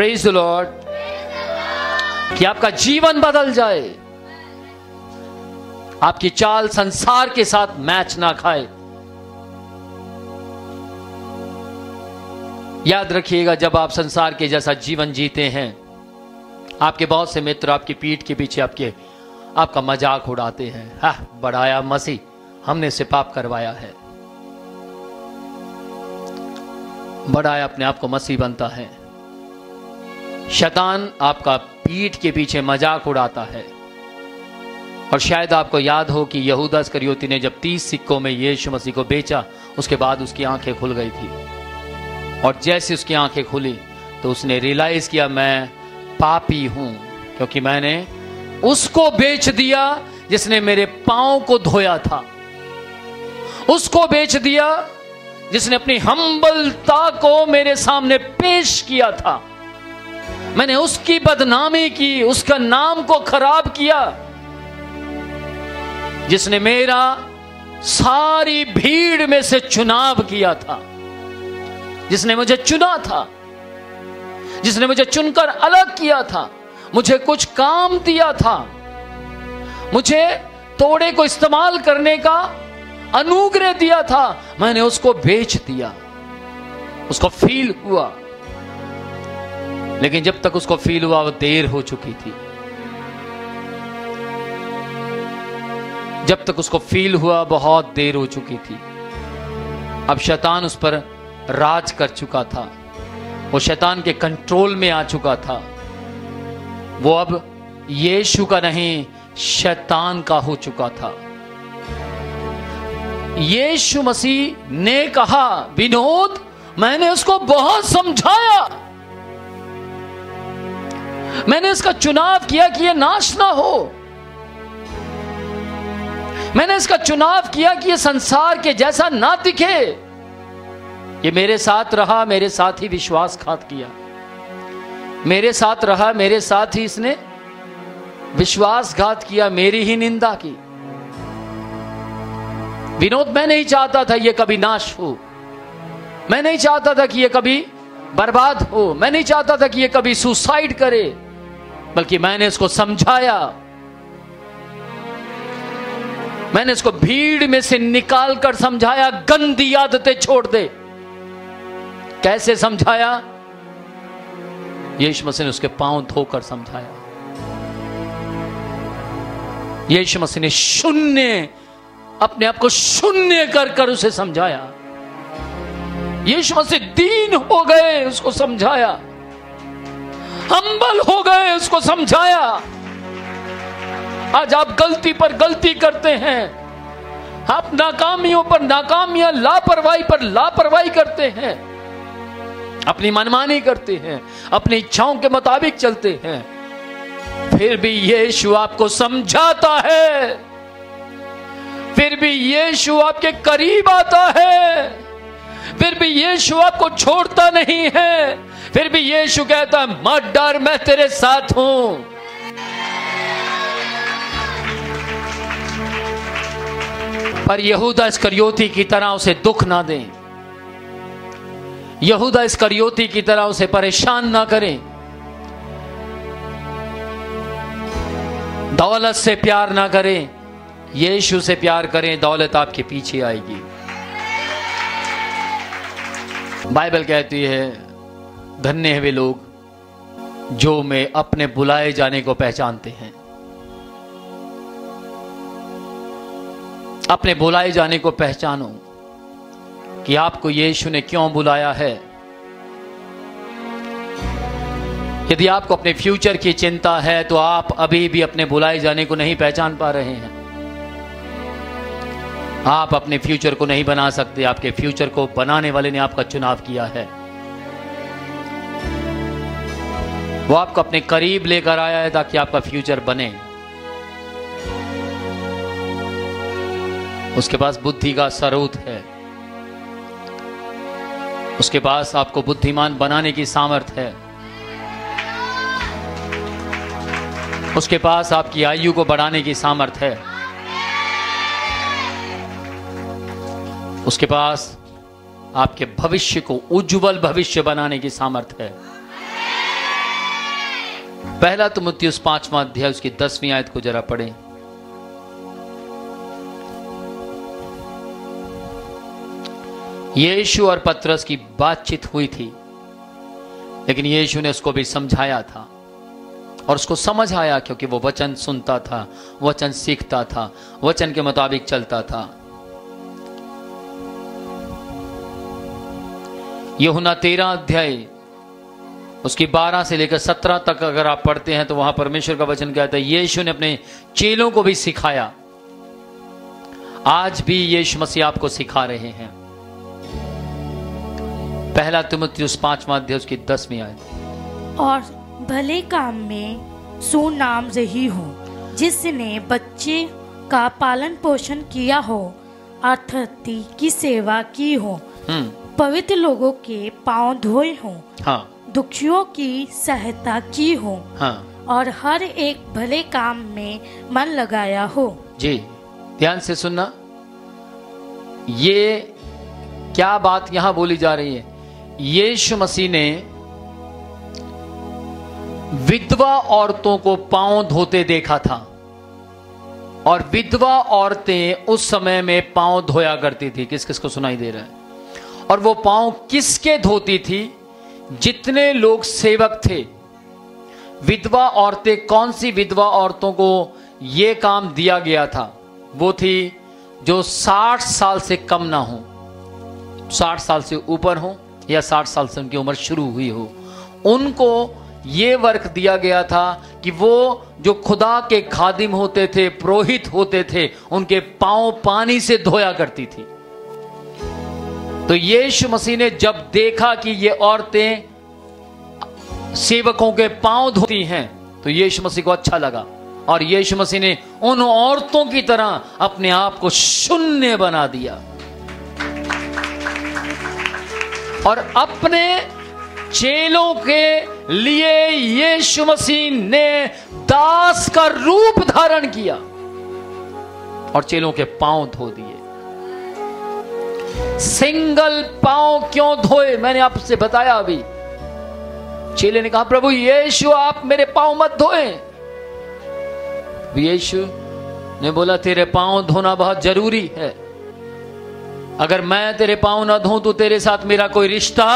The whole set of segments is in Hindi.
Praise the Lord. कि आपका जीवन बदल जाए, आपकी चाल संसार के साथ मैच ना खाए। याद रखिएगा, जब आप संसार के जैसा जीवन जीते हैं, आपके बहुत से मित्र आपकी पीठ के पीछे आपका मजाक उड़ाते हैं। हाँ, बढ़ाया मसीह, हमने से पाप करवाया है। बढ़ाया अपने आप को मसीह बनता है। शैतान आपका पीठ के पीछे मजाक उड़ाता है। और शायद आपको याद हो कि यहूदा इस्करियोती ने जब 30 सिक्कों में यीशु मसीह को बेचा, उसके बाद उसकी आंखें खुल गई थी। और जैसे उसकी आंखें खुली तो उसने रियलाइज किया, मैं पापी हूं, क्योंकि मैंने उसको बेच दिया जिसने मेरे पांव को धोया था। उसको बेच दिया जिसने अपनी हम्बलता को मेरे सामने पेश किया था। मैंने उसकी बदनामी की, उसका नाम को खराब किया, जिसने मेरा सारी भीड़ में से चुनाव किया था, जिसने मुझे चुना था, जिसने मुझे चुनकर अलग किया था, मुझे कुछ काम दिया था, मुझे तोड़े को इस्तेमाल करने का अनुग्रह दिया था। मैंने उसको बेच दिया। उसको फील हुआ, लेकिन जब तक उसको फील हुआ वो देर हो चुकी थी। जब तक उसको फील हुआ बहुत देर हो चुकी थी। अब शैतान उस पर राज कर चुका था, वो शैतान के कंट्रोल में आ चुका था। वो अब यीशु का नहीं, शैतान का हो चुका था। यीशु मसीह ने कहा, विनोद, मैंने उसको बहुत समझाया, मैंने इसका चुनाव किया कि यह नाश ना हो। मैंने इसका चुनाव किया कि यह संसार के जैसा ना दिखे। ये मेरे साथ रहा, मेरे साथ ही विश्वासघात किया, मेरे साथ रहा, मेरे साथ ही इसने विश्वासघात किया, मेरी ही निंदा की। विनोद, मैं नहीं चाहता था ये कभी नाश हो, मैं नहीं चाहता था कि ये कभी बर्बाद हो, मैं नहीं चाहता था कि ये कभी सुसाइड करे, बल्कि मैंने इसको समझाया। मैंने इसको भीड़ में से निकाल कर समझाया, गंदी आदतें छोड़ दे। कैसे समझाया? यीशु मसीह ने उसके पांव धोकर समझाया। यीशु मसीह ने शून्य, अपने आप को शून्य कर कर उसे समझाया। यीशु मसीह दीन हो गए, उसको समझाया। हम्बल हो गए, उसको समझाया। आज आप गलती पर गलती करते हैं, आप नाकामियों पर नाकामियां, लापरवाही पर लापरवाही करते हैं, अपनी मनमानी करते हैं, अपनी इच्छाओं के मुताबिक चलते हैं। फिर भी यीशु आपको समझाता है, फिर भी यीशु आपके करीब आता है, फिर भी यीशु आपको छोड़ता नहीं है, फिर भी यीशु कहता है, मत डर, मैं तेरे साथ हूं। पर यहूदा इस्करियोती की तरह उसे दुख ना दें, यहूदा इस्करियोती की तरह उसे परेशान ना करें। दौलत से प्यार ना करें, यीशु से प्यार करें, दौलत आपके पीछे आएगी। बाइबल कहती है, धन्य है वे लोग जो में अपने बुलाए जाने को पहचानते हैं। अपने बुलाए जाने को पहचानो कि आपको यीशु ने क्यों बुलाया है। यदि आपको अपने फ्यूचर की चिंता है तो आप अभी भी अपने बुलाए जाने को नहीं पहचान पा रहे हैं। आप अपने फ्यूचर को नहीं बना सकते, आपके फ्यूचर को बनाने वाले ने आपका चुनाव किया है। वो आपको अपने करीब लेकर आया है ताकि आपका फ्यूचर बने। उसके पास बुद्धि का स्रोत है, उसके पास आपको बुद्धिमान बनाने की सामर्थ्य है, उसके पास आपकी आयु को बढ़ाने की सामर्थ्य है, उसके पास आपके भविष्य को उज्जवल भविष्य बनाने की सामर्थ्य है। पहला तीमुथियुस 5वां अध्याय उसकी 10वीं आयत को जरा पढ़ें। यीशु और पतरस की बातचीत हुई थी, लेकिन यीशु ने उसको भी समझाया था और उसको समझ आया, क्योंकि वो वचन सुनता था, वचन सीखता था, वचन के मुताबिक चलता था। यूहन्ना 13 अध्याय उसकी 12 से लेकर 17 तक अगर आप पढ़ते हैं तो वहां परमेश्वर का वचन कहता है यीशु ने अपने चेलों को भी सिखाया। आज भी यीशु मसीह आपको सिखा रहे हैं। पहला तीमुथियुस 5वां अध्याय उसकी 10वीं आयत। और भले काम में सुनाम रही हो, जिसने बच्चे का पालन पोषण किया हो, अतिथि की सेवा की हो, पवित्र लोगों के पांव धोए हो, हाँ, दुखियों की सहायता की हो, हाँ, और हर एक भले काम में मन लगाया हो। जी ध्यान से सुनना, ये क्या बात यहां बोली जा रही है। यीशु मसीह ने विधवा औरतों को पांव धोते देखा था, और विधवा औरतें उस समय में पांव धोया करती थी। किस किस को सुनाई दे रहा है? और वो पांव किसके धोती थी? जितने लोग सेवक थे। विधवा औरतें, कौन सी विधवा औरतों को यह काम दिया गया था? वो थी जो 60 साल से कम ना हो, 60 साल से ऊपर हो, या 60 साल से उनकी उम्र शुरू हुई हो। उनको ये वर्क दिया गया था कि वो जो खुदा के खादिम होते थे, पुरोहित होते थे, उनके पांव पानी से धोया करती थी। तो यीशु मसीह ने जब देखा कि ये औरतें सेवकों के पांव धोती हैं, तो यीशु मसीह को अच्छा लगा, और यीशु मसीह ने उन औरतों की तरह अपने आप को शून्य बना दिया और अपने चेलों के लिए यीशु मसीह ने दास का रूप धारण किया और चेलों के पांव धो दिए। सिंगल पांव क्यों धोए? मैंने आपसे बताया अभी। चेले ने कहा, प्रभु यीशु आप मेरे पांव मत धोए। यीशु ने बोला, तेरे पांव धोना बहुत जरूरी है। अगर मैं तेरे पांव ना धोऊं तो तेरे साथ मेरा कोई रिश्ता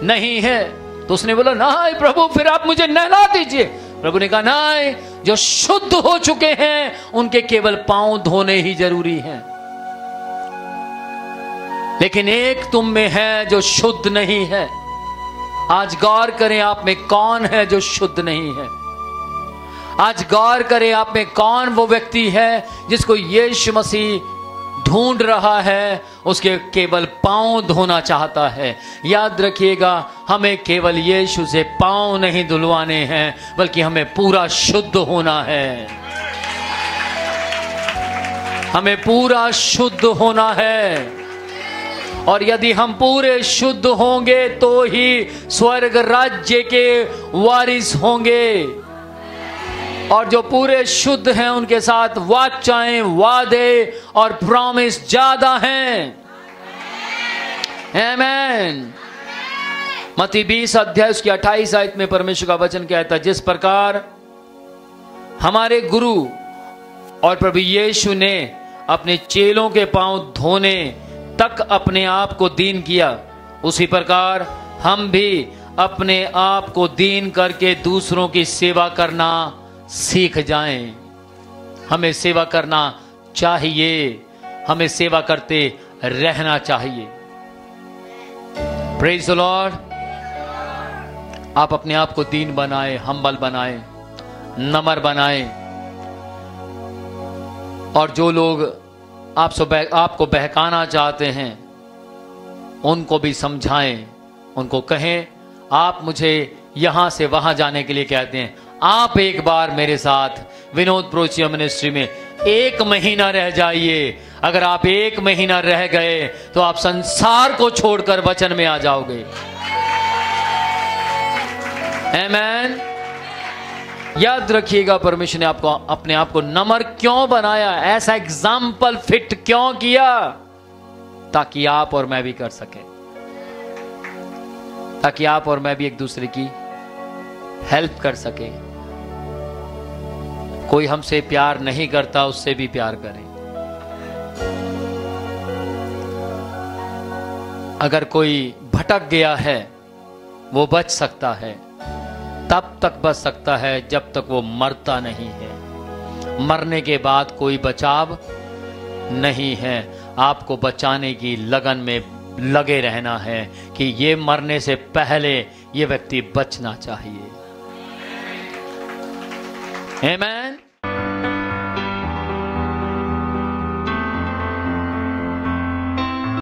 नहीं है। तो उसने बोला, नहीं प्रभु, फिर आप मुझे नहला दीजिए। प्रभु ने कहा, नहीं, जो शुद्ध हो चुके हैं उनके केवल पांव धोने ही जरूरी हैं, लेकिन एक तुम में है जो शुद्ध नहीं है। आज गौर करें आप में कौन है जो शुद्ध नहीं है। आज गौर करें आप में कौन वो व्यक्ति है जिसको यीशु मसीह ढूंढ रहा है, उसके केवल पांव धोना चाहता है। याद रखिएगा, हमें केवल यीशु से पांव नहीं धुलवाने हैं, बल्कि हमें पूरा शुद्ध होना है। हमें पूरा शुद्ध होना है, और यदि हम पूरे शुद्ध होंगे तो ही स्वर्ग राज्य के वारिस होंगे। और जो पूरे शुद्ध हैं उनके साथ वाचाएं, वादे और प्रॉमिस ज्यादा हैं। आमीन। मत्ती 20 अध्याय उसकी 28 आयत में परमेश्वर का वचन कहता है, जिस प्रकार हमारे गुरु और प्रभु यीशु ने अपने चेलों के पांव धोने तक अपने आप को दीन किया, उसी प्रकार हम भी अपने आप को दीन करके दूसरों की सेवा करना सीख जाएं। हमें सेवा करना चाहिए, हमें सेवा करते रहना चाहिए। Praise the Lord. आप अपने आप को दीन बनाए, हम्बल बनाए, नम्र बनाए, और जो लोग आपको बहकाना चाहते हैं उनको भी समझाएं, उनको कहें, आप मुझे यहां से वहां जाने के लिए कहते हैं, आप एक बार मेरे साथ विनोद प्रोचिया मिनिस्ट्री में 1 महीना रह जाइए। अगर आप 1 महीना रह गए तो आप संसार को छोड़कर वचन में आ जाओगे। आमीन। याद रखिएगा, परमेश्वर ने आपको अपने आप को नम्र क्यों बनाया, ऐसा एग्जाम्पल फिट क्यों किया, ताकि आप और मैं भी कर सके, ताकि आप और मैं भी एक दूसरे की हेल्प कर सके। कोई हमसे प्यार नहीं करता, उससे भी प्यार करें। अगर कोई भटक गया है, वो बच सकता है, तब तक बच सकता है जब तक वो मरता नहीं है। मरने के बाद कोई बचाव नहीं है। आपको बचाने की लगन में लगे रहना है कि ये मरने से पहले ये व्यक्ति बचना चाहिए। आमीन।